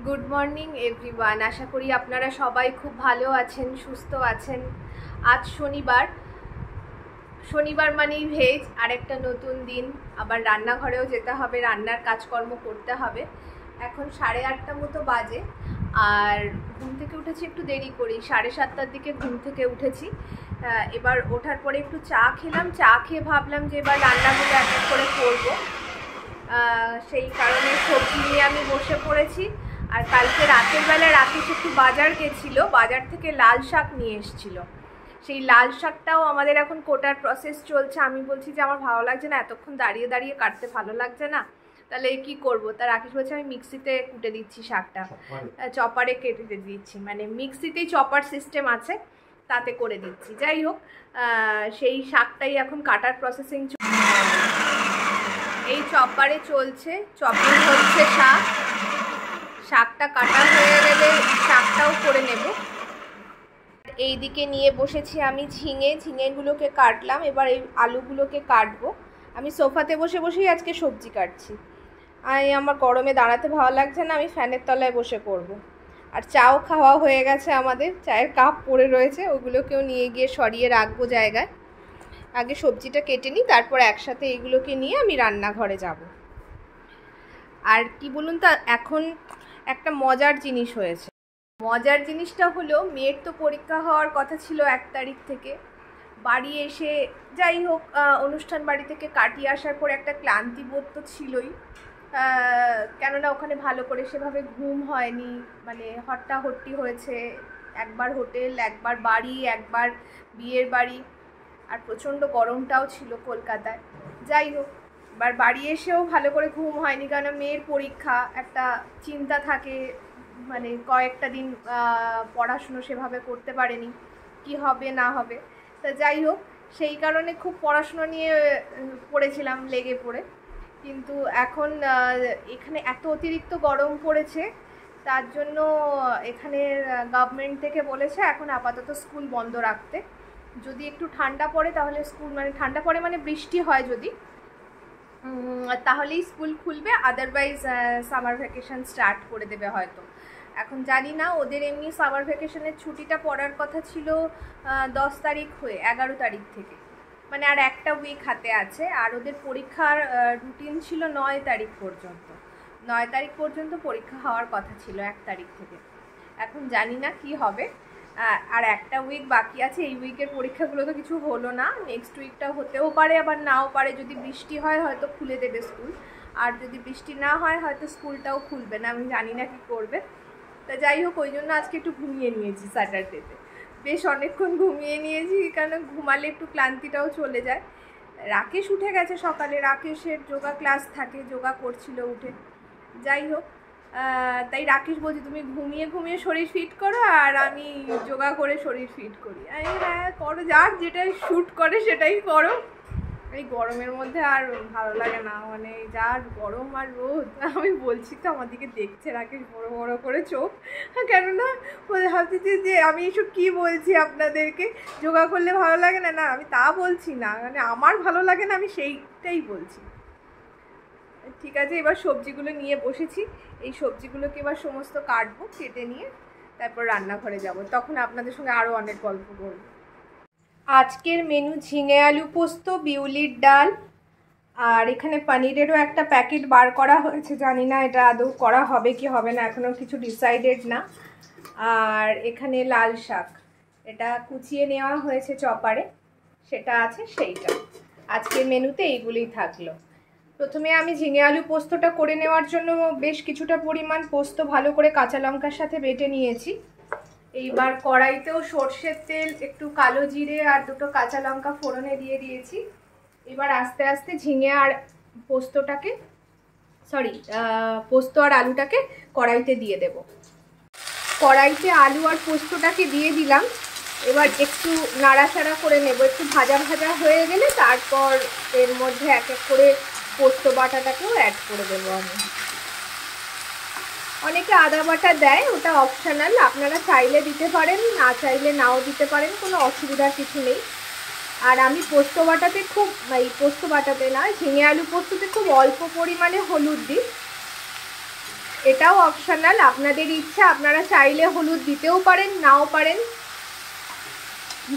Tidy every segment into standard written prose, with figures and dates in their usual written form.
Good morning everyone. আশা করি আপনারা সবাই খুব ভালো আছেন, সুস্থ আছেন। আজ শনিবার মানেই ভেজ, আরেকটা নতুন দিন। আবার রান্নাঘরেও যেতে হবে, রান্নার কাজকর্ম করতে হবে। এখন 8:30 মতো বাজে, আর ঘুম থেকে উঠেছি একটু দেরি করি, 7:30টার দিকে ঘুম থেকে উঠেছি। এবার ওঠার পরে একটু চা খেলাম, চা খেয়ে ভাবলাম যে এবার রান্নাগুলো এক এক করে করবো। সেই কারণে সবজি নিয়ে আমি বসে পড়েছি। আর কালকে রাতের বেলা রাকেশ একটু বাজার গেছিলো, বাজার থেকে লাল শাক নিয়ে এসেছিলো। সেই লাল শাকটাও আমাদের এখন কোটার প্রসেস চলছে। আমি বলছি যে আমার ভালো লাগছে না, এতক্ষণ দাঁড়িয়ে দাঁড়িয়ে কাটতে ভালো লাগছে না, তাহলে কি করব। তা রাকেশ বলছে আমি মিক্সিতে কুটে দিচ্ছি শাকটা, চপারে কেটে দিচ্ছি, মানে মিক্সিতেই চপার সিস্টেম আছে, তাতে করে দিচ্ছি। যাই হোক, সেই শাকটাই এখন কাটার প্রসেসিং। এই চপারে চলছে, চপিং হচ্ছে শাকটা কাটা হয়ে গেলে শাকটাও করে নেব। এইদিকে নিয়ে বসেছি আমি ঝিঙেগুলোকে কাটলাম, এবার এই আলুগুলোকে কাটবো। আমি সোফাতে বসে বসেই আজকে সবজি কাটছি। আমার গরমে দাঁড়াতে ভালো লাগছে না, আমি ফ্যানের তলায় বসে করব। আর চাও খাওয়া হয়ে গেছে, আমাদের চায়ের কাপ পড়ে রয়েছে, ওগুলোকেও নিয়ে গিয়ে সরিয়ে রাখবো জায়গায়। আগে সবজিটা কেটে নিই, তারপর একসাথে এইগুলোকে নিয়ে আমি রান্নাঘরে যাব। আর কি বলুন তো, এখন একটা মজার জিনিস হয়েছে। মজার জিনিসটা হলো, মেয়ের তো পরীক্ষা হওয়ার কথা ছিল 1 তারিখ থেকে। বাড়ি এসে যাই হোক, অনুষ্ঠান বাড়ি থেকে কাটিয়ে আসার পর একটা ক্লান্তিবোধ তো ছিলই, কেননা ওখানে ভালো করে সেভাবে ঘুম হয়নি, মানে হট্টাহট্টি হয়েছে। একবার হোটেল, একবার বাড়ি, একবার বিয়ের বাড়ি, আর প্রচণ্ড গরমটাও ছিল কলকাতায়। যাই হোক, এবার বাড়ি এসেও ভালো করে ঘুম হয়নি, কারণ মেয়ের পরীক্ষা, একটা চিন্তা থাকে, মানে কয়েকটা দিন পড়াশুনো সেভাবে করতে পারেনি, কি হবে না হবে। তা যাই হোক, সেই কারণে খুব পড়াশুনো নিয়ে পড়েছিলাম, লেগে পড়ে। কিন্তু এখন এখানে এত অতিরিক্ত গরম পড়েছে, তার জন্য এখানে গভর্নমেন্ট থেকে বলেছে এখন আপাতত স্কুল বন্ধ রাখতে। যদি একটু ঠান্ডা পড়ে তাহলে স্কুল, মানে ঠান্ডা পড়ে মানে বৃষ্টি হয় যদি, তাহলেই স্কুল খুলবে, আদারওয়াইজ সামার ভ্যাকেশন স্টার্ট করে দেবে হয়তো। এখন জানি না, ওদের এমনি সামার ভ্যাকেশনের ছুটিটা পড়ার কথা ছিল 10 তারিখ হয়ে 11 তারিখ থেকে, মানে আর একটা উইক হাতে আছে। আর ওদের পরীক্ষার রুটিন ছিল 9 তারিখ পর্যন্ত। 9 তারিখ পর্যন্ত পরীক্ষা হওয়ার কথা ছিল 1 তারিখ থেকে। এখন জানি না কি হবে। আর একটা উইক বাকি আছে, এই উইকের পরীক্ষাগুলো তো কিছু হলো না, নেক্সট উইকটা হতেও পারে আবার নাও পারে। যদি বৃষ্টি হয় হয়তো খুলে দেবে স্কুল, আর যদি বৃষ্টি না হয় হয়তো স্কুলটাও খুলবে না, আমি জানি না কি করবে। তা যাই হোক, ওই জন্য আজকে একটু ঘুমিয়ে নিয়েছি, স্যাটারডেতে বেশ অনেকক্ষণ ঘুমিয়ে নিয়েছি, কারণ ঘুমালে একটু ক্লান্তিটাও চলে যায়। রাকেশ উঠে গেছে সকালে, রাকেশের যোগা ক্লাস থাকে, যোগা করছিল উঠে। যাই হোক, তাই রাকেশ বলছি তুমি ঘুমিয়ে ঘুমিয়ে শরীর ফিট করো, আর আমি যোগা করে শরীর ফিট করি। হ্যাঁ করো, যার যেটা শ্যুট করে সেটাই করো। এই গরমের মধ্যে আর ভালো লাগে না, মানে যার গরম আর রোদ। আমি বলছি তো, আমার দিকে দেখছে রাকেশ বড় বড় করে চোখ, কেননা ভাবতেছি যে আমি এসব কী বলছি আপনাদেরকে, যোগা করলে ভালো লাগে না। না, আমি তা বলছি না, মানে আমার ভালো লাগে না, আমি সেইটাই বলছি। ঠিক আছে, এবার সবজিগুলো নিয়ে বসেছি, এই সবজিগুলোকে এবার সমস্ত কাটবো, কেটে নিয়ে তারপর রান্নাঘরে যাব, তখন আপনাদের সঙ্গে আরও অনেক গল্প করব। আজকের মেনু ঝিঙে আলু পোস্ত, বিউলির ডাল, আর এখানে পনিরেরও একটা প্যাকেট বার করা হয়েছে, জানি না এটা আদৌ করা হবে কি হবে না, এখনও কিছু ডিসাইডেড না। আর এখানে লাল শাক, এটা কুচিয়ে নেওয়া হয়েছে চপারে, সেটা আছে, সেইটা। আজকের মেনুতে এইগুলোই থাকলো। প্রথমে আমি ঝিঙে আলু পোস্তটা করে নেওয়ার জন্য বেশ কিছুটা পরিমাণ পোস্ত ভালো করে কাঁচা লঙ্কার সাথে বেটে নিয়েছি। এইবার কড়াইতেও সর্ষের তেল, একটু কালো জিরে আর 2টো কাঁচা লঙ্কা ফোড়নে দিয়ে দিয়েছি। এবার আস্তে আস্তে ঝিঙে আর পোস্তটাকে, পোস্ত আর আলুটাকে কড়াইতে দিয়ে দেব। কড়াইতে আলু আর পোস্তটাকে দিয়ে দিলাম। এবার একটু নাড়াচাড়া করে নেব, একটু ভাজা ভাজা হয়ে গেলে তারপর এর মধ্যে এক এক করে পোস্ত বাটাটাকেও অ্যাড করে দেবো আমি। অনেকে আদা বাটা দেয়, ওটা অপশনাল, আপনারা চাইলে দিতে পারেন, না চাইলে নাও দিতে পারেন, কোনো অসুবিধার কিছু নেই। আর আমি পোস্ত বাটাতে ঝিঙে আলু পোস্ততে খুব অল্প পরিমাণে হলুদ দিই, এটাও অপশনাল, আপনাদের ইচ্ছা, আপনারা চাইলে হলুদ দিতেও পারেন, নাও পারেন।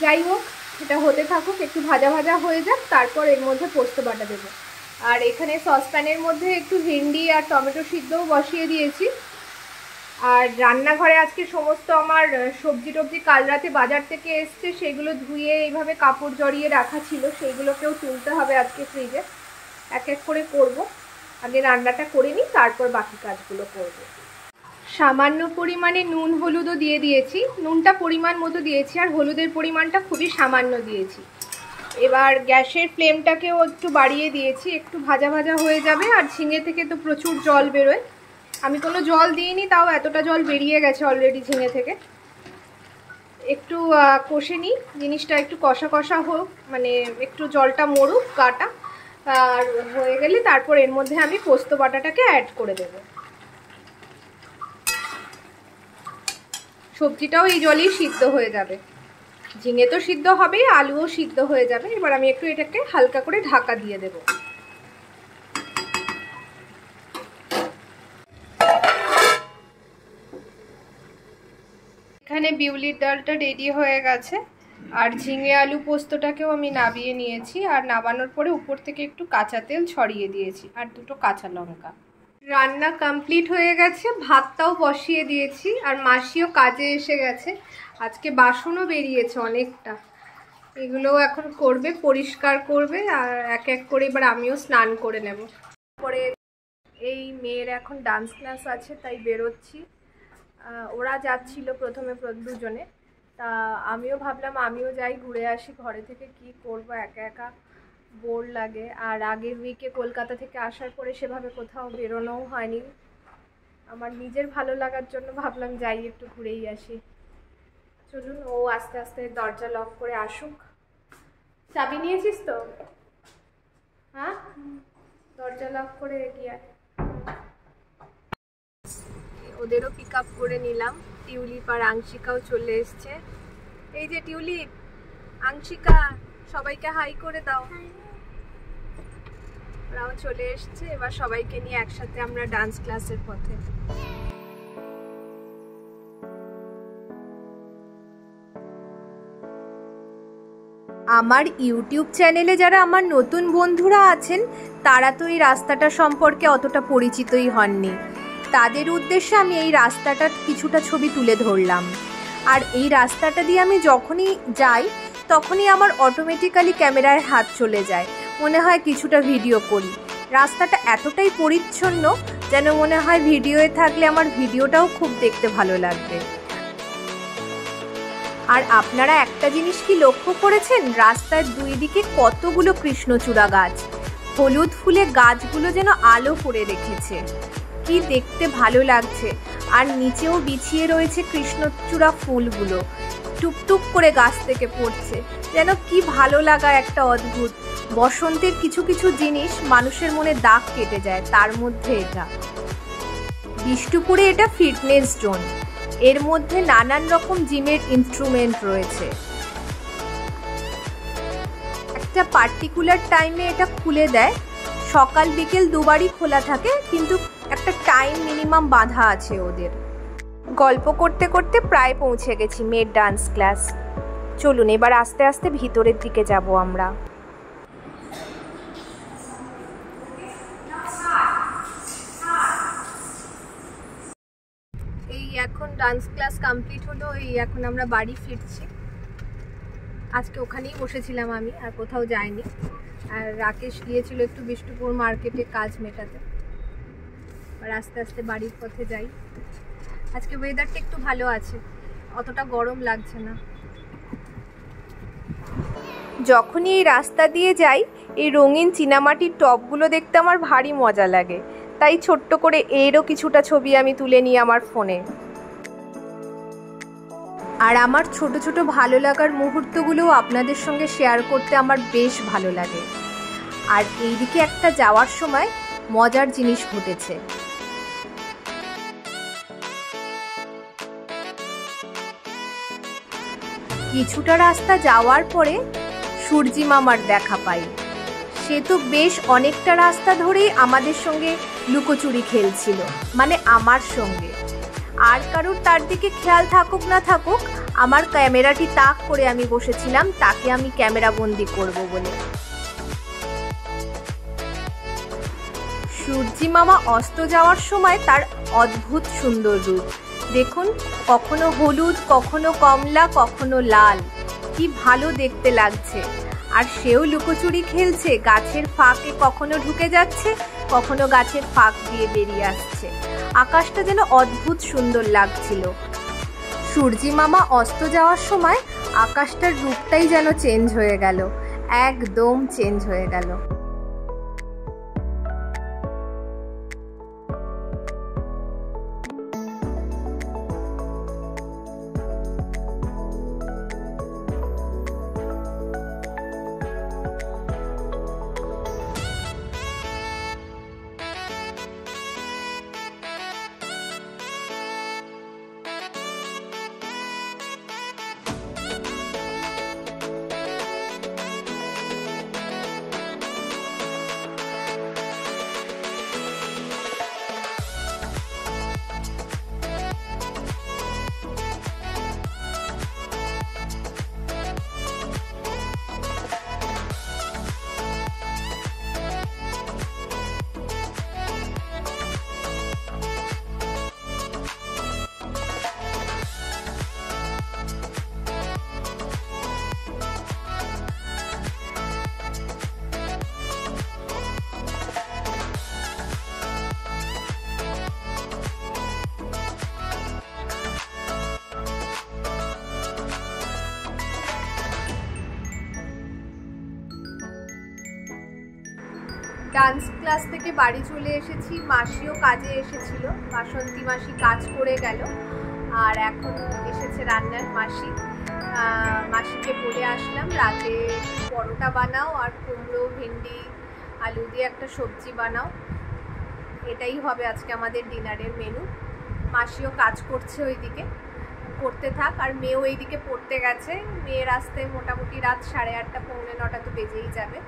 যাই হোক, এটা হতে থাকুক, একটু ভাজা ভাজা হয়ে যাক, তারপর এর মধ্যে পোস্ত বাটা দেবো। আর এখানে সসপ্যানের মধ্যে একটু ভেন্ডি আর টমেটো সিদ্ধও বসিয়ে দিয়েছি। আর রান্নাঘরে আজকে সমস্ত আমার সবজি টবজি কাল রাতে বাজার থেকে এসছে, সেগুলো ধুয়ে এইভাবে কাপড় জড়িয়ে রাখা ছিল, সেইগুলোকেও তুলতে হবে আজকে ফ্রিজে। এক এক করে করব, আগে রান্নাটা করে নিই, তারপর বাকি কাজগুলো করব। সামান্য পরিমাণে নুন হলুদও দিয়ে দিয়েছি, নুনটা পরিমাণ মতো দিয়েছি আর হলুদের পরিমাণটা খুবই সামান্য দিয়েছি। এবার গ্যাসের ফ্লেমটাকেও একটু বাড়িয়ে দিয়েছি, একটু ভাজা ভাজা হয়ে যাবে। আর ঝিঙে থেকে তো প্রচুর জল বেরোয়, আমি কোনো জল দিইনি, তাও এতটা জল বেরিয়ে গেছে অলরেডি ঝিঙে থেকে। একটু কষে নিই, জিনিসটা একটু কষা কষা হোক, মানে একটু জলটা মরুক গাটা, আর হয়ে গেলে তারপর এর মধ্যে আমি পোস্ত বাটাটাকে অ্যাড করে দেব। সবজিটাও এই জলেই সিদ্ধ হয়ে যাবে, ঝিঙে তো সিদ্ধ হবেই, আলুও সিদ্ধ হয়ে যাবে। এবার আমি একটু এটাকে হালকা করে ঢাকা দিয়ে দেব। এখানে বিউলির ডালটা রেডি হয়ে গেছে, আর ঝিঙে আলু পোস্তটাকেও আমি নামিয়ে নিয়েছি। আর নামানোর পরে উপর থেকে একটু কাঁচা তেল ছড়িয়ে দিয়েছি আর দুটো কাঁচা লঙ্কা। রান্না কমপ্লিট হয়ে গেছে, ভাতটাও বসিয়ে দিয়েছি, আর মাসিও কাজে এসে গেছে। আজকে বাসনও বেরিয়েছে অনেকটা, এগুলোও এখন করবে, পরিষ্কার করবে। আর এক এক করে এবার আমিও স্নান করে নেব। পরে এই মেয়ের এখন ডান্স ক্লাস আছে, তাই বেরোচ্ছি। ওরা যাচ্ছিল প্রথমে দুজনে, তা আমিও ভাবলাম আমিও যাই, ঘুরে আসি। ঘরে থেকে কি করব, একা একা বোর লাগে। আর আগের উইকে কলকাতা থেকে আসার পরে সেভাবে কোথাও বেরোনোও হয়নি। আমার নিজের ভালো লাগার জন্য ভাবলাম যাই, একটু ঘুরেই আসি। চলুন, ও আস্তে আস্তে দরজা লক করে আসুক। চাবি নিয়েছিস তো? হ্যাঁ, দরজা লক করে গিয়ে ওদেরও পিক আপ করে নিলাম। টিউলিপ আর আংশিকাও চলে এসছে। এই যে টিউলিপ, আংশিকা, সবাইকে হাই করে দাও। ওরাও চলে এসছে, এবার সবাইকে নিয়ে একসাথে আমরা ডান্স ক্লাসের পথে। আমার ইউটিউব চ্যানেলে যারা আমার নতুন বন্ধুরা আছেন, তারা তো এই রাস্তাটা সম্পর্কে অতটা পরিচিতই হননি। তাদের উদ্দেশ্যে আমি এই রাস্তাটার কিছুটা ছবি তুলে ধরলাম। আর এই রাস্তাটা দিয়ে আমি যখনই যাই, তখনই আমার অটোমেটিক্যালি ক্যামেরায় হাত চলে যায়, মনে হয় কিছুটা ভিডিও করি। রাস্তাটা এতটাই পরিচ্ছন্ন যেন মনে হয় ভিডিওয়ে থাকলে আমার ভিডিওটাও খুব দেখতে ভালো লাগবে। আর আপনারা একটা জিনিস কি লক্ষ্য করেছেন, রাস্তার দুই দিকে কতগুলো কৃষ্ণচূড়া গাছ, হলুদ ফুলে গাছগুলো যেন আলো করে রেখেছে, কি দেখতে ভালো লাগছে। আর নিচেও বিছিয়ে রয়েছে কৃষ্ণচূড়া ফুলগুলো, টুকটুক করে গাছ থেকে পড়ছে, যেন কি ভালো লাগা একটা অদ্ভুত। বসন্তের কিছু কিছু জিনিস মানুষের মনে দাগ কেটে যায়, তার মধ্যে এটা। বিষ্ণুপুরে এটা ফিটনেস জোন, এর মধ্যে নানান রকম জিমের ইনস্ট্রুমেন্ট রয়েছে। একটা পার্টিকুলার টাইমে এটা খুলে দেয়, সকাল বিকেল দুবারই খোলা থাকে, কিন্তু একটা টাইম মিনিমাম বাঁধা আছে ওদের। গল্প করতে করতে প্রায় পৌঁছে গেছি মেয়ের ডান্স ক্লাস। চলুন এবার আস্তে আস্তে ভিতরের দিকে যাব আমরা। এই এখন ডান্স ক্লাস কমপ্লিট হলো, এই এখন আমরা বাড়ি ফিরছি। আজকে ওখানেই বসেছিলাম আমি, আর কোথাও যাইনি। আর রাকেশ গিয়েছিল একটু বিষ্ণুপুর মার্কেটে কাজ মেটাতে। আর আস্তে আস্তে বাড়ির পথে যাই। আজকে ওয়েদারটা একটু ভালো আছে, অতটা গরম লাগছে না। যখনই এই রাস্তা দিয়ে যাই, এই রঙিন চীনামাটির টবগুলো দেখতে আমার ভারী মজা লাগে, তাই ছোট্ট করে এরও কিছুটা ছবি আমি তুলে নিই আমার ফোনে। আর আমার ছোট ছোট ভালো লাগার মুহূর্তগুলোও আপনাদের সঙ্গে শেয়ার করতে আমার বেশ ভালো লাগে। আর এইদিকে একটা যাওয়ার সময় মজার জিনিস ঘটেছে। কিছুটা রাস্তা যাওয়ার পরে সূর্যি মামার দেখা পাই। সে তো বেশ অনেকটা রাস্তা ধরেই আমাদের সঙ্গে লুকোচুরি খেলছিল, মানে আমার সঙ্গে। আর কারোর তার দিকে খেয়াল থাকুক না থাকুক, আমার ক্যামেরাটি তাক করে আমি বসেছিলাম তাকে আমি ক্যামেরা বন্দি করব বলে। সূর্যি মামা অস্ত যাওয়ার সময় তার অদ্ভুত সুন্দর রূপ দেখুন, কখনো হলুদ, কখনো কমলা, কখনো লাল, কি ভালো দেখতে লাগছে। আর সেও লুকোচুরি খেলছে, গাছের ফাঁকে কখনো ঢুকে যাচ্ছে, কখনো গাছের ফাঁক দিয়ে বেরিয়ে আসছে। আকাশটা যেন অদ্ভুত সুন্দর লাগছিল। সূর্যি মামা অস্ত যাওয়ার সময় আকাশটার রূপটাই যেন চেঞ্জ হয়ে গেল, একদম চেঞ্জ হয়ে গেল। ডান্স ক্লাস থেকে বাড়ি চলে এসেছি, মাসিও কাজে এসেছিল, বাসন্তী মাসি কাজ করে গেল, আর এখন এসেছে রান্নার মাসি। মাসিকে বলে আসলাম রাতে পরোটা বানাও আর কুমড়ো, ভেন্ডি, আলু দিয়ে একটা সবজি বানাও, এটাই হবে আজকে আমাদের ডিনারের মেনু। মাসিও কাজ করছে ওইদিকে, করতে থাক। আর মেয়েও এইদিকে পড়তে গেছে, মেয়ের আসতে মোটামুটি রাত 8:30 পৌনে 9টা তো বেজেই যাবে।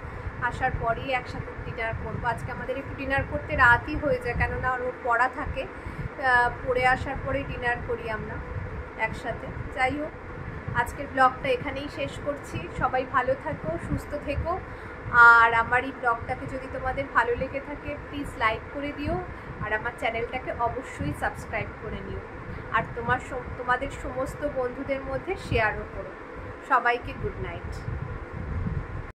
আসার পরই একসাথে ডিনার করবো। আজকে আমাদের একটু ডিনার করতে রাতই হয়ে যায়, কেননা ওর পড়া থাকে, পড়ে আসার পরেই ডিনার করি আমরা একসাথে। যাই হোক, আজকের ব্লগটা এখানেই শেষ করছি। সবাই ভালো থাকো, সুস্থ থেকো। আর আমার এই ব্লগটাকে যদি তোমাদের ভালো লেগে থাকে প্লিজ লাইক করে দিও, আর আমার চ্যানেলটাকে অবশ্যই সাবস্ক্রাইব করে নিও, আর তোমাদের সমস্ত বন্ধুদের মধ্যে শেয়ারও করো। সবাইকে গুড নাইট।